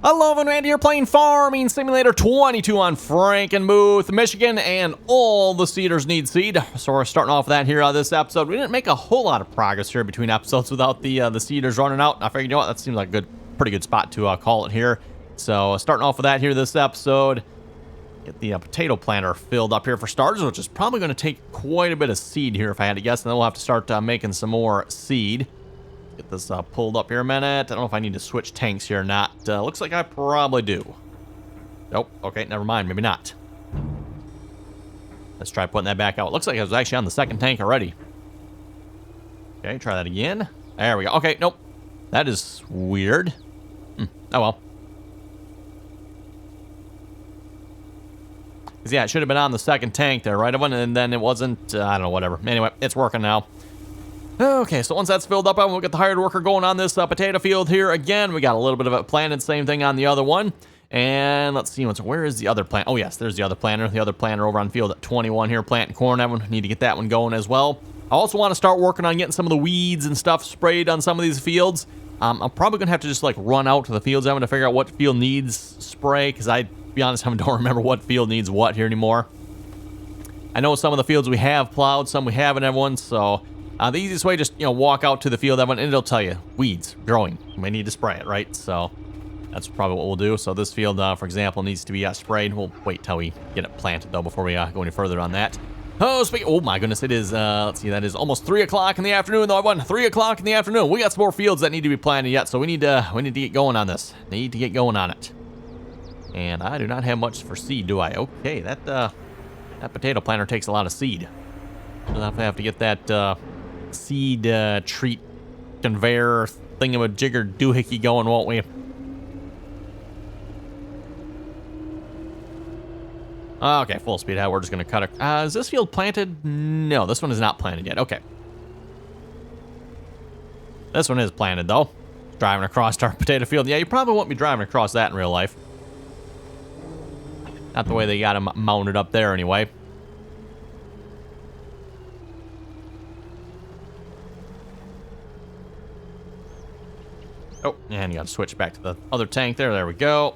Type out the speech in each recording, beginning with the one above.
Hello, Randy here playing Farming Simulator 22 on Frankenmuth, Michigan, and all the seeders need seed. So we're starting off with that here on this episode. We didn't make a whole lot of progress here between episodes without the seeders running out. I figured, you know what, that seems like a pretty good spot to call it here. So starting off with that here this episode. Get the potato planter filled up here for starters, which is probably going to take quite a bit of seed here if I had to guess. And then we'll have to start making some more seed. Get this pulled up here a minute. I don't know if I need to switch tanks here or not. Looks like I probably do. Nope. Okay, never mind. Maybe not. Let's try putting that back out. Looks like I was actually on the second tank already. Okay, try that again. There we go. Okay, nope. That is weird. Oh well. Yeah, it should have been on the second tank there, right? And then it wasn't. I don't know, whatever. Anyway, it's working now. Okay, so once that's filled up, we'll get the hired worker going on this potato field here again. We got a little bit of it planted, same thing on the other one. And let's see, where is the other plant? Oh, yes, there's the other planter. The other planter over on field at 21 here, planting corn. That one, need to get that one going as well. I also want to start working on getting some of the weeds and stuff sprayed on some of these fields. I'm probably going to have to just, like, run out to the fields. I'm going to figure out what field needs spray, because to be honest, I don't remember what field needs what here anymore. I know some of the fields we have plowed, some we haven't, everyone, so... the easiest way, just, walk out to the field, everyone, and it'll tell you, weeds, growing. You may need to spray it, right? So that's probably what we'll do. So this field, for example, needs to be sprayed. We'll wait till we get it planted, though, before we go any further on that. Oh my goodness, it is, let's see, that is almost 3 o'clock in the afternoon, though, everyone. 3 o'clock in the afternoon. We got some more fields that need to be planted yet, so we need to get going on this. Need to get going on it. And I do not have much for seed, do I? Okay, that potato planter takes a lot of seed. We'll have to get that, seed treat conveyor thingamajigger doohickey going, won't we? Okay, full speed ahead. We're just going to cut it. Is this field planted? No, this one is not planted yet. Okay. This one is planted, though. Driving across our potato field. Yeah, you probably won't be driving across that in real life. Not the way they got them mounted up there, anyway. Oh, and you got to switch back to the other tank there. There we go.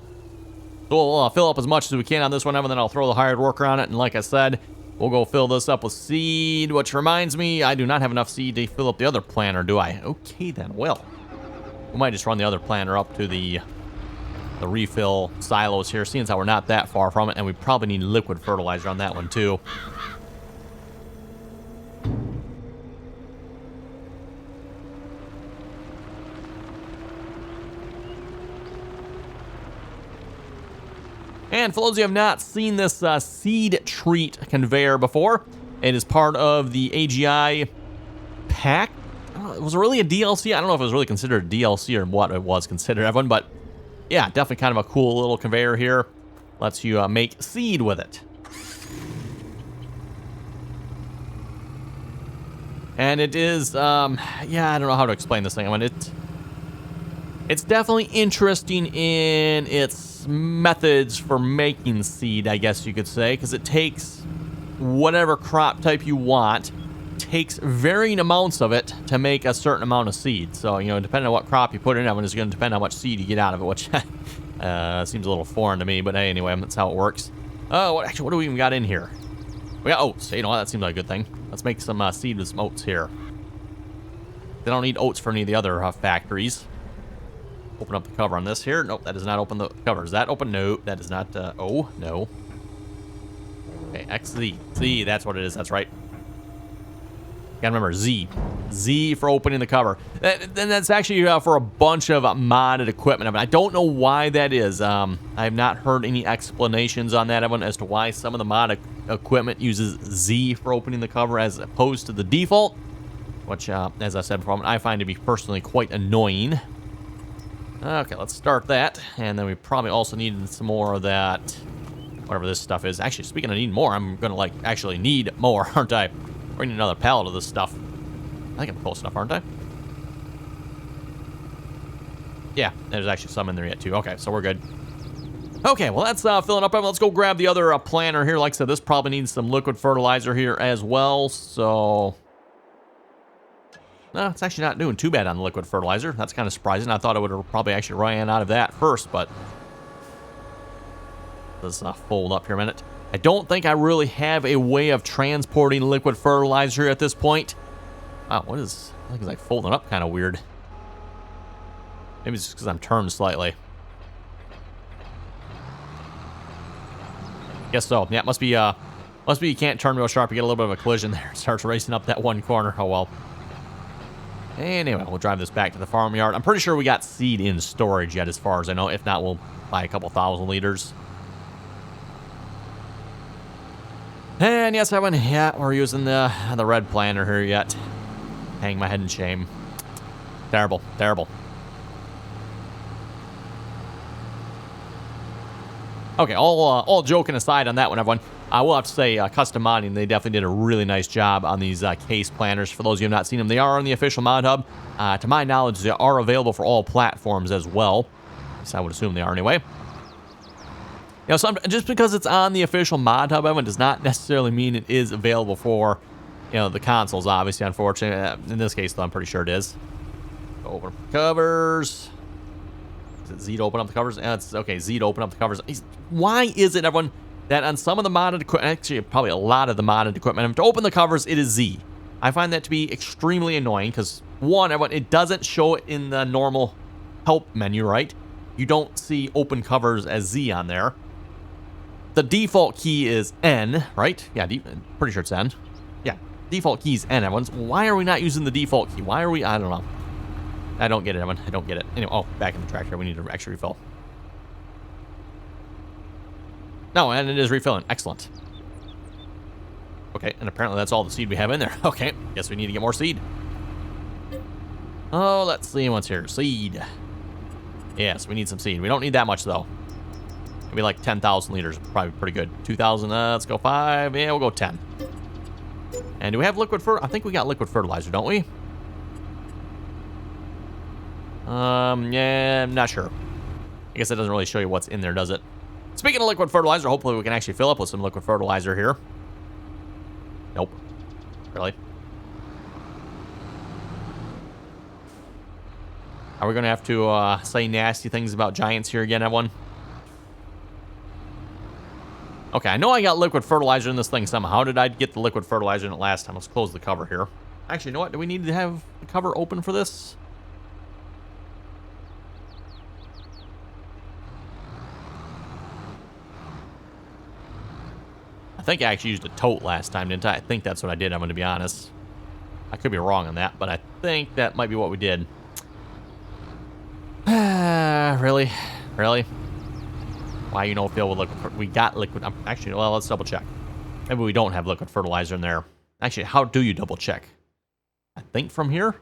So we'll fill up as much as we can on this one, and then I'll throw the hired worker on it. And like I said, we'll go fill this up with seed, which reminds me, I do not have enough seed to fill up the other planter, do I? Okay, then. Well, we might just run the other planter up to the refill silos here, seeing as how we're not that far from it, and we probably need liquid fertilizer on that one, too. And for those of you who have not seen this seed treat conveyor before, it is part of the AGI pack. Was it really a DLC? I don't know if it was really considered a DLC or what it was considered, everyone, but yeah, definitely kind of a cool little conveyor here. Lets you make seed with it. And it is, yeah, I don't know how to explain this thing. I mean, it's definitely interesting in its methods for making seed, I guess you could say, because it takes whatever crop type you want, takes varying amounts of it to make a certain amount of seed. So, depending on what crop you put in, it's going to depend on how much seed you get out of it, which seems a little foreign to me, but hey, anyway, that's how it works. Oh, what do we even got in here? We got oats. You know what? That seems like a good thing. Let's make some seed with some oats here. They don't need oats for any of the other factories. Open up the cover on this here. Nope, that does not open the cover. Is that open? No, that is not. Oh, no. Okay, XZ. Z, that's what it is. That's right. Gotta remember, Z. Z for opening the cover. Then that's actually for a bunch of modded equipment. I mean, I don't know why that is. I have not heard any explanations on that one as to why some of the modded equipment uses Z for opening the cover as opposed to the default, which, as I said before, I find to be personally quite annoying. Okay, let's start that, and then we probably also need some more of that, whatever this stuff is. Actually, speaking of needing more, I'm gonna, actually need more, aren't I? We're gonna need another pallet of this stuff. I think I'm close enough, aren't I? Yeah, there's actually some in there yet, too. Okay, so we're good. Okay, well, that's filling up. Let's go grab the other planter here. Like I said, this probably needs some liquid fertilizer here as well, so... No, it's actually not doing too bad on the liquid fertilizer. That's kind of surprising. I thought it would have probably actually ran out of that first, but Let's fold up here a minute. I don't think I really have a way of transporting liquid fertilizer at this point. Wow, what is... I think it's like folding up kind of weird. Maybe it's just because I'm turned slightly. Guess so. Yeah, must be you can't turn real sharp. You get a little bit of a collision there. It starts racing up that one corner. Oh, well. Anyway, we'll drive this back to the farmyard. I'm pretty sure we got seed in storage yet, as far as I know. If not, we'll buy a couple thousand liters. And yes, we're using the red planter here yet. Hang my head in shame. Terrible, terrible. Okay, all joking aside on that one, everyone. I will have to say, Custom Modding, they definitely did a really nice job on these case planners. For those of you who have not seen them, they are on the official mod hub. To my knowledge, they are available for all platforms as well. So I would assume they are anyway. You know, just because it's on the official mod hub, everyone, does not necessarily mean it is available for, you know, the consoles, obviously, unfortunately. In this case, though, I'm pretty sure it is. Go over covers. Is it Z to open up the covers? It's okay, Z to open up the covers. Why is it, everyone, that on some of the modded equipment, actually probably a lot of the modded equipment, to open the covers, it is Z? I find that to be extremely annoying because, one, everyone, it doesn't show it in the normal help menu, right? You don't see open covers as Z on there. The default key is N, right? Yeah, pretty sure it's N. Yeah, default key is N, everyone. Why are we not using the default key? Why are we? I don't know. I don't get it, everyone. I don't get it. Anyway, oh, back in the tractor. We need to actually refill. No, and it is refilling. Excellent. Okay, and apparently that's all the seed we have in there. Okay, guess we need to get more seed. Oh, let's see what's here. Seed. Yes, we need some seed. We don't need that much, though. Maybe like 10,000 liters. Probably pretty good. 2,000. Let's go 5. Yeah, we'll go 10. And do we have liquid fertilizer? I think we got liquid fertilizer, don't we? Yeah, I'm not sure. I guess it doesn't really show you what's in there, does it? Speaking of liquid fertilizer, hopefully we can actually fill up with some liquid fertilizer here. Nope. Really? Are we going to have to say nasty things about giants here again, everyone? Okay, I know I got liquid fertilizer in this thing somehow. How did I get the liquid fertilizer in it last time? Let's close the cover here. Actually, you know what? Do we need to have the cover open for this? I think I actually used a tote last time, didn't I? I think that's what I did, I'm going to be honest. I could be wrong on that, but I think that might be what we did. Really? Really? Why you don't fill with liquid? We got liquid. Actually, well, let's double check. Maybe we don't have liquid fertilizer in there. Actually, how do you double check? I think from here.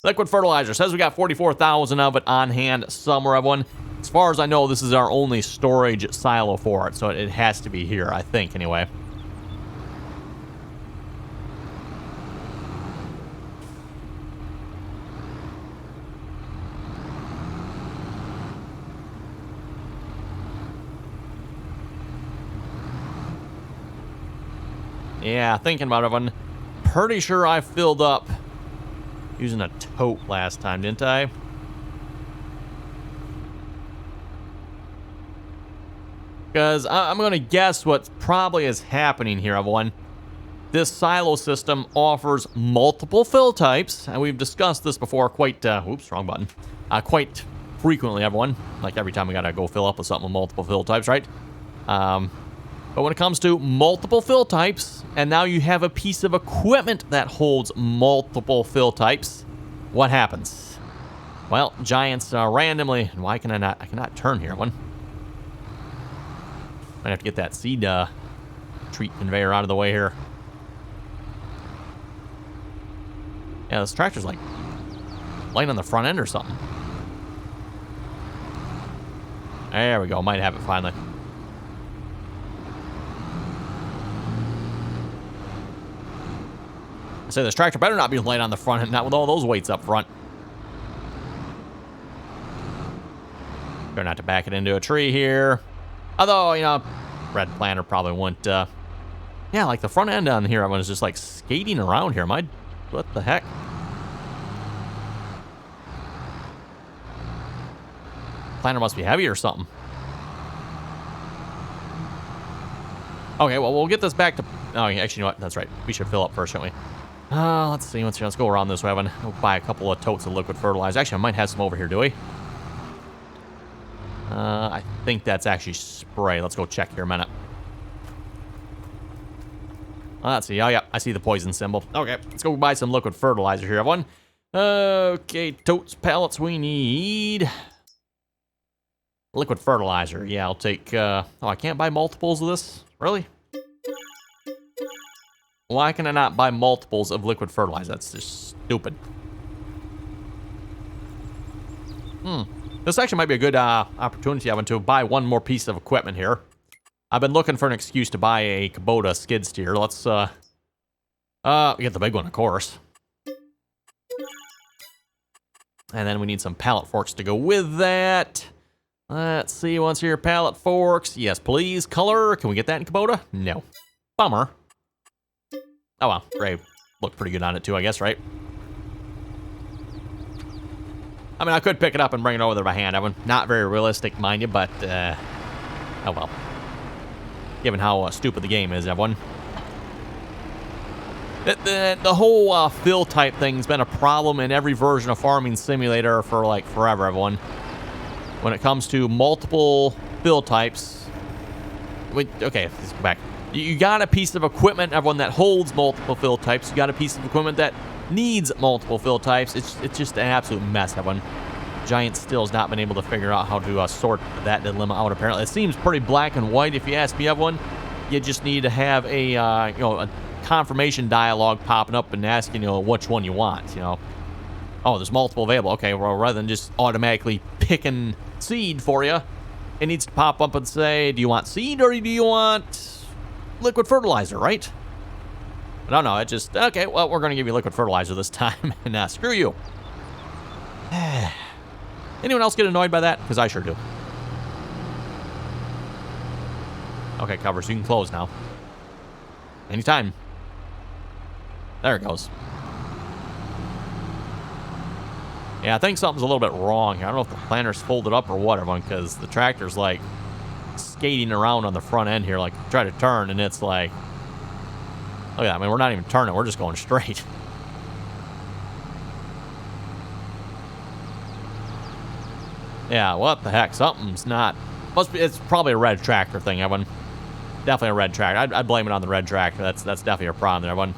Liquid fertilizer says we got 44,000 of it on hand somewhere, everyone. As far as I know, this is our only storage silo for it, so it has to be here, I think, anyway. Yeah, thinking about it, I'm pretty sure I filled up using a tote last time, didn't I? Because I'm going to guess what probably is happening here, everyone. This silo system offers multiple fill types, and we've discussed this before quite, oops, wrong button. Quite frequently, everyone. Like every time we got to go fill up with something with multiple fill types, right? But when it comes to multiple fill types, and now you have a piece of equipment that holds multiple fill types, what happens? Well, giants randomly, and why can I cannot turn here, one. Might have to get that seed treat conveyor out of the way here. Yeah, this tractor's like laying on the front end or something. There we go, might have it finally. I say this tractor better not be laying on the front end, not with all those weights up front. Better not to back it into a tree here. Although, you know, red planter probably wouldn't, yeah, like the front end on here, I was just like skating around here. What the heck? Planter must be heavy or something. Okay, well, we'll get this back to... Oh, actually, you know what? That's right. We should fill up first, shouldn't we? Let's see. Let's go around this way. We'll buy a couple of totes of liquid fertilizer. Actually, I might have some over here, do we? I think that's actually spray. Let's go check here a minute. Let's see. Oh, yeah. I see the poison symbol. Okay, let's go buy some liquid fertilizer here, everyone. Okay, totes, pallets we need. Liquid fertilizer. Yeah, I'll take... Oh, I can't buy multiples of this? Really? Why can I not buy multiples of liquid fertilizer? That's just stupid. This actually might be a good opportunity, Evan, to buy one more piece of equipment here. I've been looking for an excuse to buy a Kubota skid steer. Let's, get the big one, of course. And then we need some pallet forks to go with that. Let's see, what's your pallet forks? Yes, please. Color, can we get that in Kubota? No. Bummer. Oh, well, Ray looked pretty good on it too, I guess, right? I mean, I could pick it up and bring it over there by hand. Evan. Not very realistic, mind you, but, oh well. Given how stupid the game is, everyone. The whole fill type thing's been a problem in every version of Farming Simulator for, like, forever, everyone. When it comes to multiple fill types... Okay, let's go back. You got a piece of equipment, everyone, that holds multiple fill types. You got a piece of equipment that needs multiple fill types. It's just an absolute mess, everyone. Giant still's not been able to figure out how to sort that dilemma out, apparently. It seems pretty black and white, if you ask me, everyone. You just need to have a, a confirmation dialogue popping up and asking, which one you want, Oh, there's multiple available. Okay, well, rather than just automatically picking seed for you, it needs to pop up and say, do you want seed or do you want liquid fertilizer, right? I don't know. It just, okay, well, we're going to give you liquid fertilizer this time, and screw you. Anyone else get annoyed by that? Because I sure do. Okay, cover, so you can close now. Anytime. There it goes. Yeah, I think something's a little bit wrong here. I don't know if the planter's folded up or whatever, because the tractor's like skating around on the front end here, like try to turn, and it's like, look at that. I mean, we're not even turning, we're just going straight. Yeah, what the heck? Something's not. Must be. It's probably a red tractor thing, everyone. Definitely a red tractor. I'd blame it on the red tractor. That's definitely a problem there, everyone.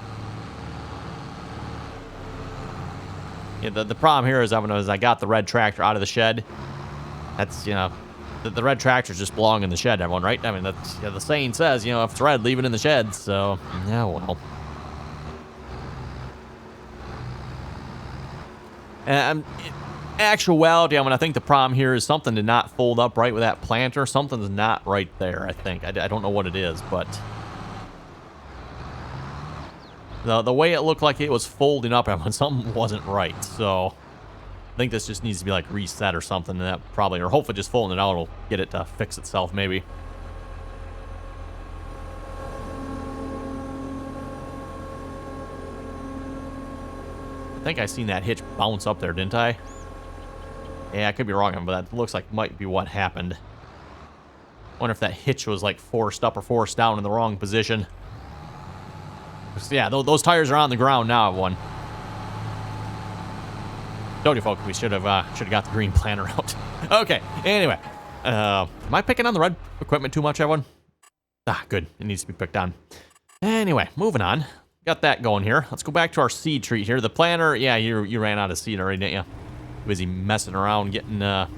Yeah, the problem here is, everyone, is I got the red tractor out of the shed. That's, the red tractors just belong in the shed, everyone, right? I mean, that's, the saying says, if it's red, leave it in the shed. So, yeah, well. And actuality, I think the problem here is something did not fold up right with that planter. Something's not right there, I think. I don't know what it is, but the way it looked like it was folding up, something wasn't right. So I think this just needs to be like reset or something, and that probably, or hopefully just folding it out will get it to fix itself, maybe. I think I seen that hitch bounce up there, didn't I? Yeah, I could be wrong, but that looks like might be what happened. Wonder if that hitch was like forced up or forced down in the wrong position. Yeah, those tires are on the ground now, everyone. Told you, folks, we should have got the green planter out. Okay, anyway. Am I picking on the red equipment too much, everyone? Ah, good. It needs to be picked on. Anyway, moving on. Got that going here. Let's go back to our seed treat here. The planter, yeah, you ran out of seed already, didn't you? Busy messing around getting, yeah,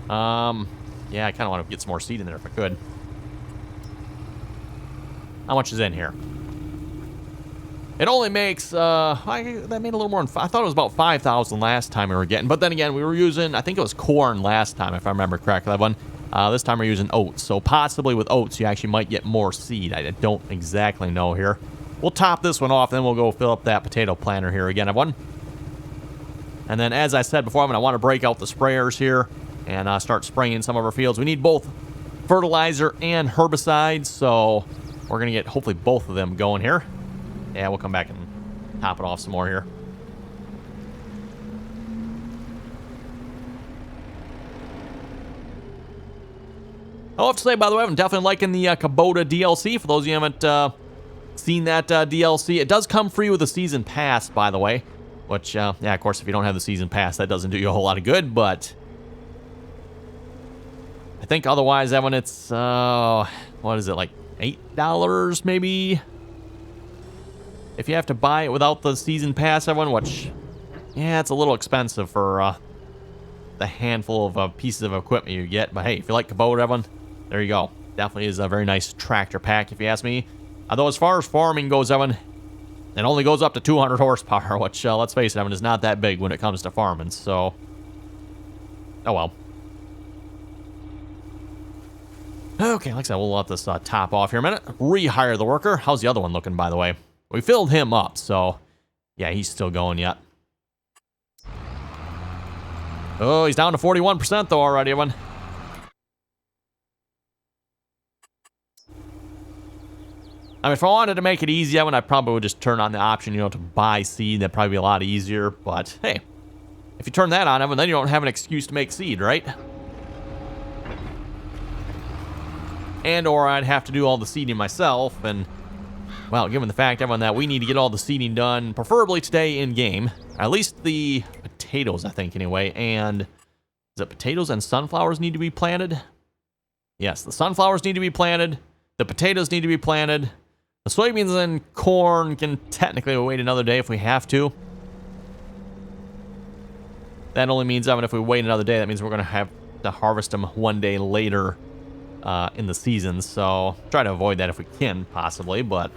I kind of want to get some more seed in there if I could. How much is in here? It only makes, that made a little more than, I thought it was about 5,000 last time we were getting, but then again, we were using, I think it was corn last time, if I remember correctly, that one. This time we're using oats, so possibly with oats, you actually might get more seed. I don't exactly know here. We'll top this one off, then we'll go fill up that potato planter here again, everyone. And then, as I said before, I want to break out the sprayers here and start spraying some of our fields. We need both fertilizer and herbicides, so we're going to get, hopefully, both of them going here. Yeah, we'll come back and top it off some more here. I'll have to say, by the way, I'm definitely liking the Kubota DLC. For those of you who haven't seen that DLC, it does come free with a season pass, by the way. Which, yeah, of course, if you don't have the season pass, that doesn't do you a whole lot of good, but I think otherwise that one, it's, what is it, like $8 maybe? If you have to buy it without the season pass, everyone, which, yeah, it's a little expensive for the handful of pieces of equipment you get. But hey, if you like Kubota, everyone, there you go. Definitely is a very nice tractor pack, if you ask me. Although as far as farming goes, everyone, it only goes up to 200 horsepower, which, let's face it, everyone, is not that big when it comes to farming, so, oh well. Okay, like I said, we'll let this top off here a minute. Rehire the worker. How's the other one looking, by the way? We filled him up, so yeah, he's still going yet. Oh, he's down to 41% though already, everyone. I mean, if I wanted to make it easy, I probably would just turn on the option, you know, to buy seed. That'd probably be a lot easier, but hey, if you turn that on, Evan, then you don't have an excuse to make seed, right? And or I'd have to do all the seeding myself, and well, given the fact, everyone, that we need to get all the seeding done, preferably today in-game. At least the potatoes, I think, anyway. And is it potatoes and sunflowers need to be planted? Yes, the sunflowers need to be planted. The potatoes need to be planted. The soybeans and corn can technically wait another day if we have to. That only means, Evan, if we wait another day, that means we're going to have to harvest them one day later in the season. So try to avoid that if we can, possibly, but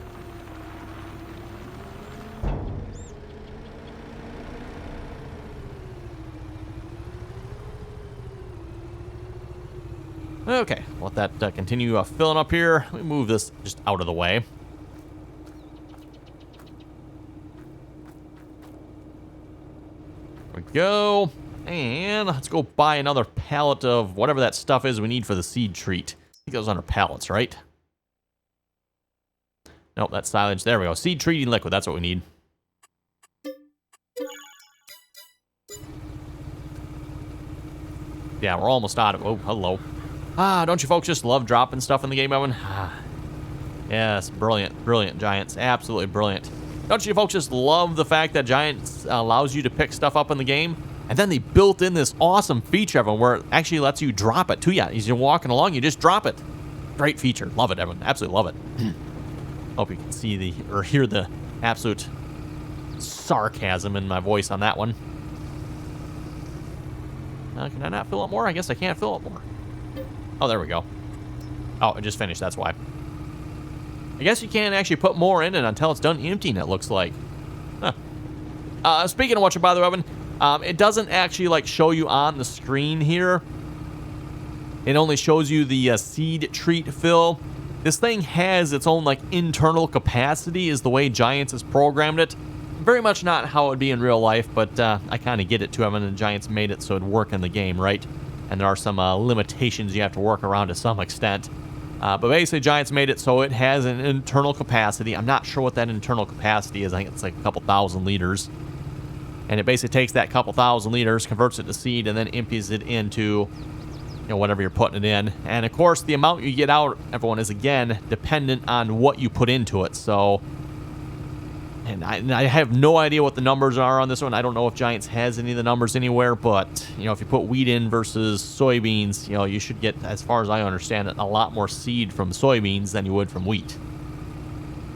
okay, let that continue filling up here. Let me move this just out of the way. There we go. And let's go buy another pallet of whatever that stuff is we need for the seed treat. I think it goes under pallets, right? Nope, that's silage. There we go. Seed treating liquid. That's what we need. Yeah, we're almost out of... Oh, hello. Ah, don't you folks just love dropping stuff in the game, Evan? Ah, yes, brilliant. Brilliant, Giants. Absolutely brilliant. Don't you folks just love the fact that Giants allows you to pick stuff up in the game? And then they built in this awesome feature, Evan, where it actually lets you drop it to you. As you're walking along, you just drop it. Great feature. Love it, Evan. Absolutely love it. Hope you can see the, or hear the absolute sarcasm in my voice on that one. Can I not fill up more? I guess I can't fill up more. Oh, there we go. Oh, it just finished, that's why. I guess you can't actually put more in it until it's done emptying, it looks like. Huh. Speaking of which, by the way, Evan, it doesn't actually, like, show you on the screen here. It only shows you the seed treat fill. This thing has its own, like, internal capacity, is the way Giants has programmed it. Very much not how it would be in real life, but I kind of get it too. I mean, the Giants made it so it'd work in the game, right? And there are some limitations you have to work around to some extent. But basically, Giants made it so it has an internal capacity. I'm not sure what that internal capacity is. I think it's like a couple thousand liters. And it basically takes that couple thousand liters, converts it to seed, and then empties it into, you know, whatever you're putting it in. And of course, the amount you get out, everyone, is again dependent on what you put into it. So, and I have no idea what the numbers are on this one. I don't know if Giants has any of the numbers anywhere, but, you know, if you put wheat in versus soybeans, you know, you should get, as far as I understand it, a lot more seed from soybeans than you would from wheat.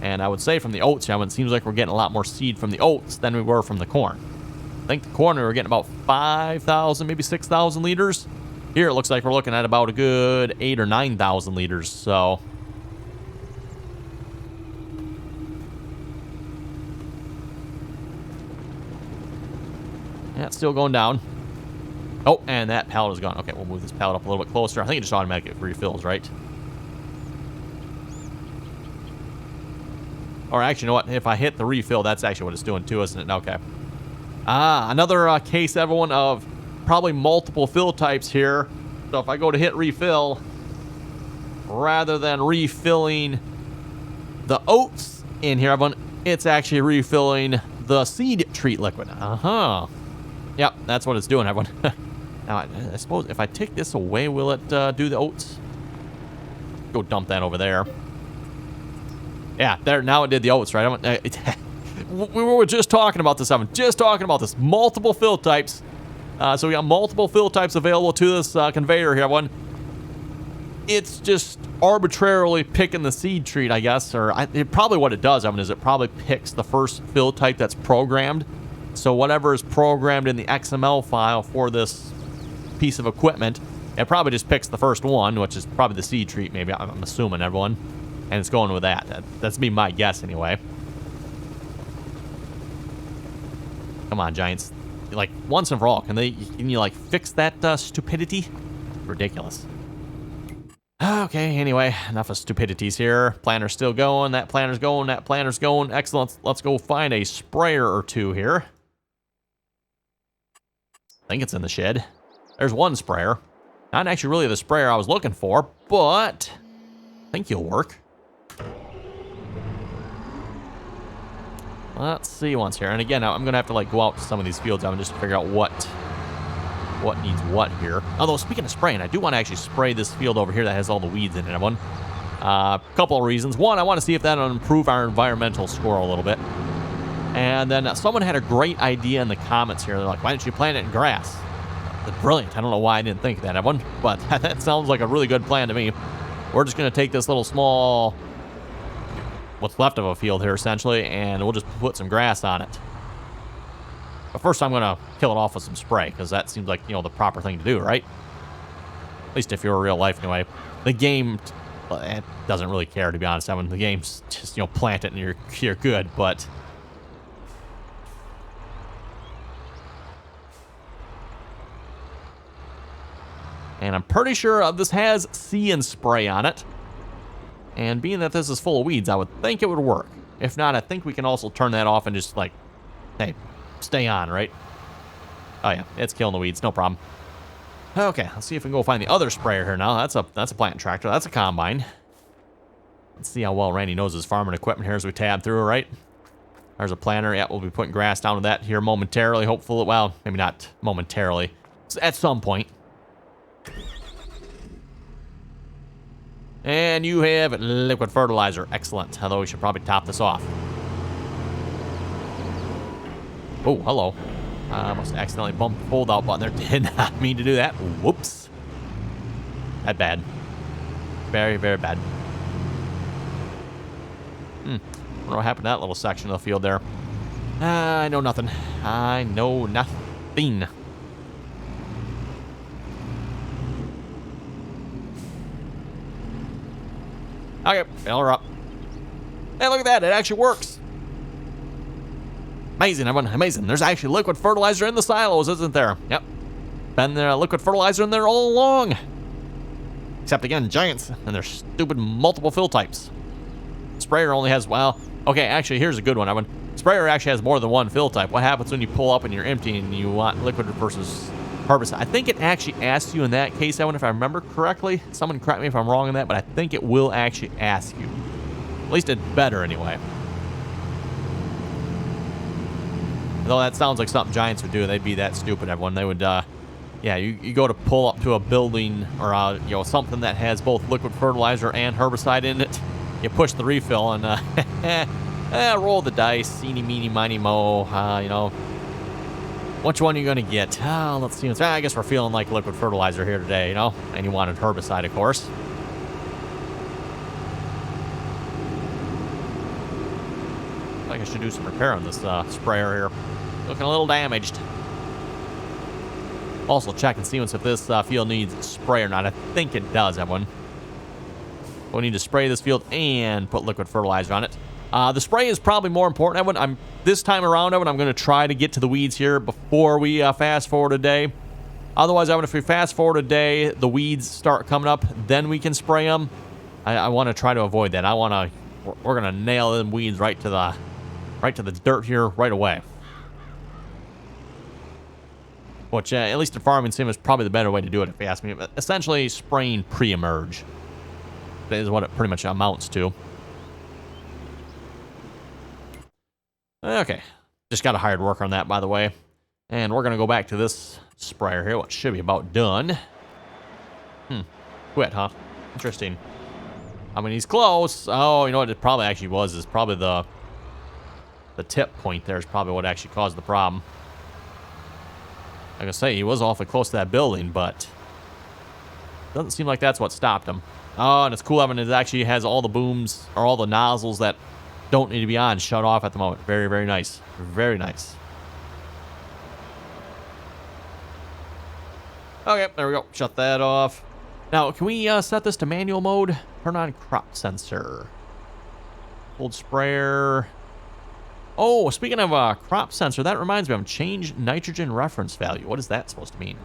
And I would say from the oats, it seems like we're getting a lot more seed from the oats than we were from the corn. I think the corn, we were getting about 5,000, maybe 6,000 liters. Here it looks like we're looking at about a good 8,000 or 9,000 liters, so... yeah, it's still going down. Oh, and that pallet is gone. Okay, we'll move this pallet up a little bit closer. I think it just automatically refills, right? Or actually, you know what? If I hit the refill, that's actually what it's doing too, isn't it? Okay. Another case, everyone, of probably multiple fill types here. So if I go to hit refill, rather than refilling the oats in here, everyone, it's actually refilling the seed treat liquid. Uh-huh. Yep, that's what it's doing, everyone. Now, I suppose if I take this away, will it do the oats? go dump that over there. Yeah, there, now it did the oats, right? We were just talking about this, Evan. Just talking about this. Multiple fill types. So we got multiple fill types available to this conveyor here, everyone. It's just arbitrarily picking the seed treat, I guess, or probably what it does, Evan, is it probably picks the first fill type that's programmed. So whatever is programmed in the XML file for this piece of equipment, it probably just picks the first one, which is probably the seed treat, maybe, I'm assuming, everyone. And it's going with that. That's be my guess, anyway. Come on, Giants. Like, once and for all, can you, like, fix that stupidity? Ridiculous. Okay, anyway, enough of stupidities here. Planter's still going, that planter's going, that planter's going. Excellent. Let's go find a sprayer or two here. I think it's in the shed. There's one sprayer. Not actually really the sprayer I was looking for, but I think you'll work. Let's see once here. And again, I'm going to have to, like, go out to some of these fields and just figure out what needs what here. Although, speaking of spraying, I do want to actually spray this field over here that has all the weeds in it, everyone. A couple of reasons. One, I want to see if that'll improve our environmental score a little bit. And then someone had a great idea in the comments here. They're like, why don't you plant it in grass? That's brilliant. I don't know why I didn't think of that, everyone. But that sounds like a really good plan to me. We're just going to take this little small, what's left of a field here, essentially, and we'll just put some grass on it. But first, I'm going to kill it off with some spray, because that seems like, the proper thing to do, right? At least if you're real life, anyway. The game, it doesn't really care, to be honest. I mean, the game's just, plant it and you're good, but... And I'm pretty sure this has See and Spray on it. And being that this is full of weeds, I would think it would work. If not, I think we can also turn that off and just, like, hey, stay on, right? Oh yeah, it's killing the weeds, no problem. Okay, let's see if we can go find the other sprayer here now. That's a plant tractor, that's a combine. Let's see how well Randy knows his farming equipment here as we tab through, right? There's a planter. Yeah, we'll be putting grass down to that here momentarily, hopefully. Well, maybe not momentarily. At some point. And you have liquid fertilizer. Excellent. Although we should probably top this off. Oh, hello. I must have accidentally bumped the fold out button there. Did not mean to do that. Whoops. That bad. Very, very bad. I wonder what happened to that little section of the field there. I know nothing. I know nothing. Okay, fill her up. Hey, look at that. It actually works. Amazing, everyone. Amazing. There's actually liquid fertilizer in the silos, isn't there? Yep. Been there, liquid fertilizer in there all along. Except, again, giants and their stupid multiple fill types. Sprayer only has, well, okay, actually, here's a good one, Evan. Sprayer actually has more than one fill type. What happens when you pull up and you're empty and you want liquid versus herbicide? I think it actually asks you in that case, Evan, if I remember correctly. Someone correct me if I'm wrong on that, but I think it will actually ask you. At least it better, anyway. Though that sounds like something giants would do. They'd be that stupid, everyone. They would, yeah, you go to pull up to a building or, something that has both liquid fertilizer and herbicide in it. You push the refill and, roll the dice. Eeny, meeny, miny, mo. Which one are you going to get? Let's see. I guess we're feeling like liquid fertilizer here today, And you wanted herbicide, of course. I think I should do some repair on this sprayer here. Looking a little damaged. Also check and see if this field needs spray or not. I think it does, everyone. We need to spray this field and put liquid fertilizer on it. The spray is probably more important, Evan. This time around, Evan, I'm going to try to get to the weeds here before we fast forward a day. Otherwise, Evan, if we fast forward a day, the weeds start coming up, then we can spray them. I want to try to avoid that. We're going to nail them weeds right to the dirt here right away. Which, at least in farming sim, is probably the better way to do it, if you ask me. But essentially, spraying pre-emerge. That is what it pretty much amounts to. Okay. Just got a hired worker on that, by the way. And we're going to go back to this sprayer here, which should be about done. Quit, huh? Interesting. I mean, he's close. Oh, you know what it probably actually was is probably the tip point there is probably what actually caused the problem. Like I say, he was awfully close to that building, but doesn't seem like that's what stopped him. Oh, and it's cool having it actually has all the booms or all the nozzles that don't need to be on shut off at the moment. Very, very nice. Very nice. Okay, there we go. Shut that off. Now, can we set this to manual mode? Turn on crop sensor. Old sprayer. Oh, speaking of crop sensor, that reminds me of change nitrogen reference value. What is that supposed to mean?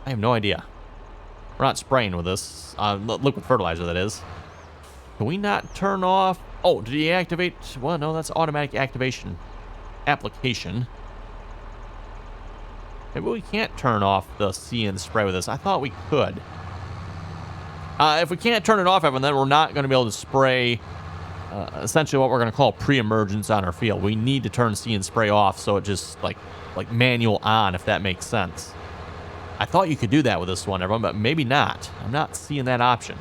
I have no idea. We're not spraying with this. Liquid fertilizer, that is. Can we not turn off? Oh, did he deactivate? Well, no, that's automatic activation application. Maybe we can't turn off the see and spray with this. I thought we could. If we can't turn it off, Evan, then we're not going to be able to spray essentially what we're going to call pre-emergence on our field. We need to turn see and spray off so it just like manual on, if that makes sense. I thought you could do that with this one, everyone, but maybe not. I'm not seeing that option.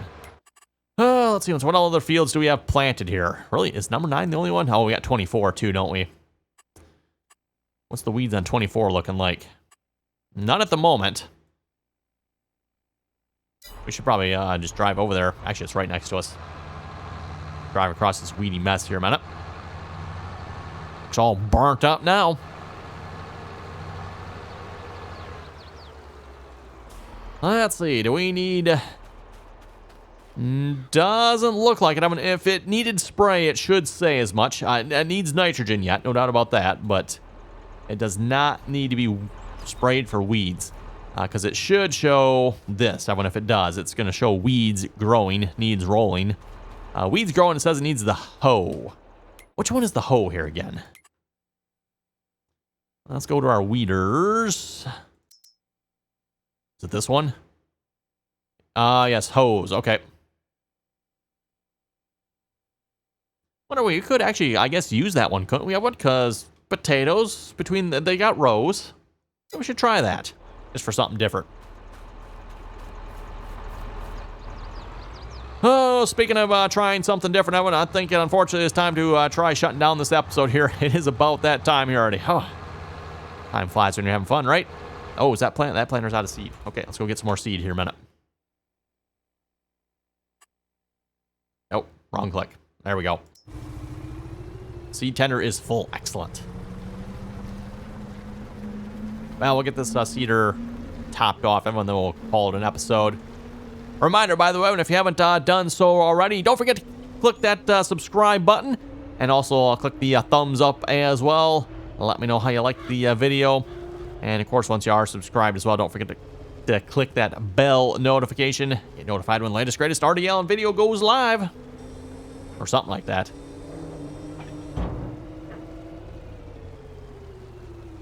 Let's see. What other fields do we have planted here? Really, is number 9 the only one? Oh, we got 24 too, don't we? What's the weeds on 24 looking like? None at the moment. We should probably just drive over there. Actually, it's right next to us. Drive across this weedy mess here a minute. It's all burnt up now. Let's see. Do we need... Doesn't look like it. I mean, if it needed spray, it should say as much. It needs nitrogen yet, no doubt about that. But it does not need to be sprayed for weeds. Because it should show this. I mean, if it does, it's going to show weeds growing, needs rolling. Weeds growing, it says it needs the hoe. Which one is the hoe here again? Let's go to our weeders. Is it this one? Yes, hose. Okay. Wonder we could actually, I guess, use that one, couldn't we? What? Because potatoes between they got rows. So we should try that just for something different. Oh, speaking of trying something different, Evan, I think unfortunately it's time to try shutting down this episode here. It is about that time here already. Oh, time flies when you're having fun, right? Oh, is that plant? That planter's out of seed. Okay, let's go get some more seed here in a minute. Oh, wrong click. There we go. Seed tender is full. Excellent. Well, we'll get this seeder topped off, and then we'll call it an episode. Reminder, by the way, if you haven't done so already, don't forget to click that subscribe button, and also click the thumbs up as well. Let me know how you like the video. And, of course, once you are subscribed as well, don't forget to click that bell notification. Get notified when the latest, greatest RDAllen video goes live. Or something like that.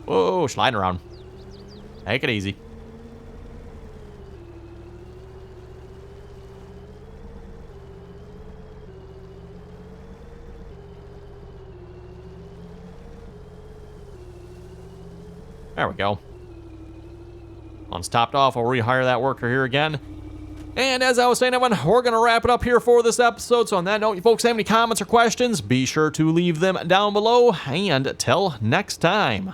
Whoa, sliding around. Take it easy. There we go. Once topped off, I'll rehire that worker here again. And as I was saying, everyone, we're going to wrap it up here for this episode. So on that note, you folks have any comments or questions, be sure to leave them down below. And till next time.